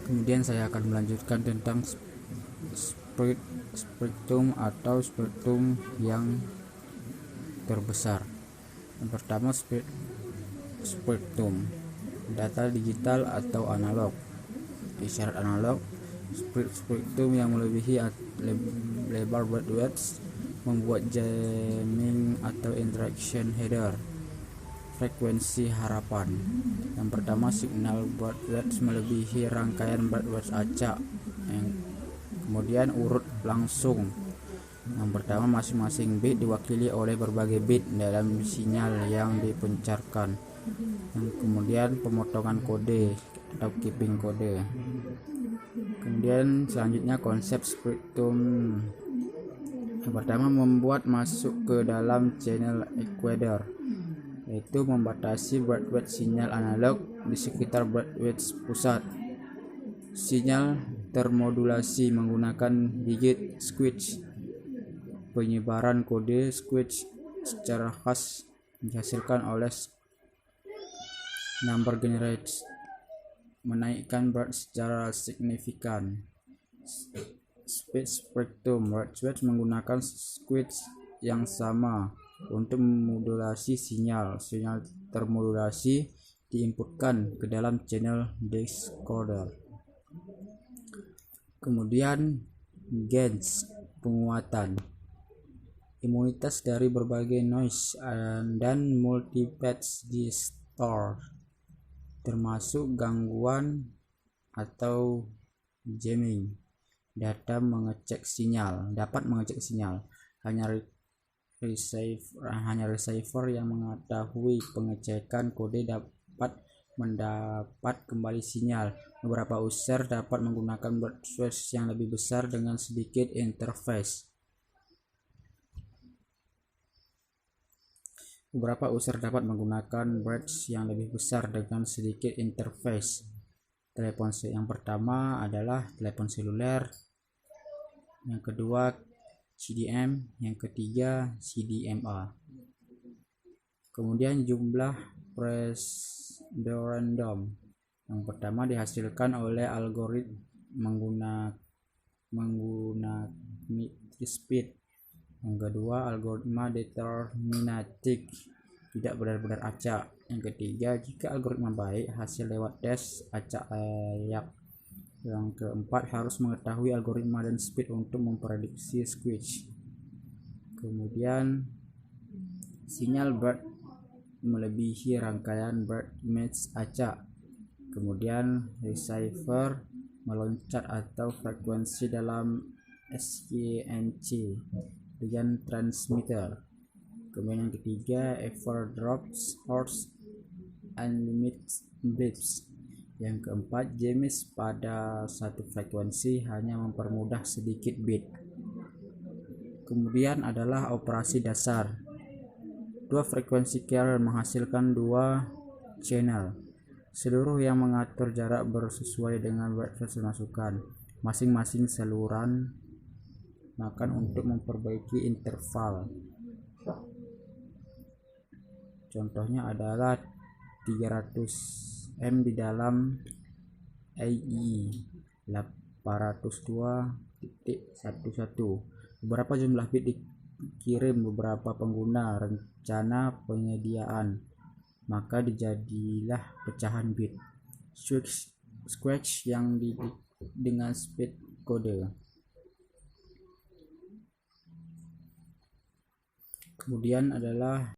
Kemudian saya akan melanjutkan tentang spektrum atau spektrum yang terbesar. Yang pertama, spektrum data digital atau analog. Isyarat analog, spektrum yang melebihi lebar bandwidth membuat jamming atau interaction header. Frekuensi harapan. Yang pertama, signal bandwidth melebihi rangkaian bandwidth acak. Kemudian urut langsung. Yang pertama, masing-masing bit diwakili oleh berbagai bit dalam sinyal yang dipancarkan. Kemudian pemotongan kode atau keeping kode. Kemudian selanjutnya konsep spektrum. Yang pertama, membuat masuk ke dalam channel encoder, yaitu membatasi bandwidth sinyal analog di sekitar bandwidth pusat. Sinyal termodulasi menggunakan digit switch. Penyebaran kode switch secara khas dihasilkan oleh number generator, menaikkan baud secara signifikan. Speed spektrum. Switch menggunakan switch yang sama untuk memodulasi sinyal. Sinyal termodulasi diinputkan ke dalam channel decoder. Kemudian gains, penguatan. Imunitas dari berbagai noise dan multipatch distortion, termasuk gangguan atau jamming. Dapat mengecek sinyal. Hanya receiver yang mengetahui pengecekan kode dapat mendapat kembali sinyal. Beberapa user dapat menggunakan bandwidth yang lebih besar dengan sedikit interface. Yang pertama adalah telepon seluler, yang kedua CDM, yang ketiga CDMA. Kemudian jumlah random. Yang pertama dihasilkan oleh algoritma menggunakan speed. Yang kedua algoritma deterministik, tidak benar-benar acak. Yang ketiga, jika algoritma baik, hasil lewat tes acak layak. Yang keempat, harus mengetahui algoritma dan speed untuk memprediksi switch. Kemudian sinyal baud melebihi rangkaian baud image acak. Kemudian receiver meloncat atau frekuensi dalam SYNC dengan transmitter. Kemudian yang ketiga, overdrive source unlimited bits. Yang keempat, jamming pada satu frekuensi hanya mempermudah sedikit bit. Kemudian adalah operasi dasar. Dua frekuensi carrier menghasilkan dua channel. Seluruh yang mengatur jarak bersesuai dengan bandwidth masukan. Masing-masing saluran makan untuk memperbaiki interval. Contohnya adalah 300M di dalam IE 802.11. Beberapa jumlah bit dikirim beberapa pengguna rencana penyediaan, maka dijadilah pecahan bit switch yang dengan speed kode. Kemudian adalah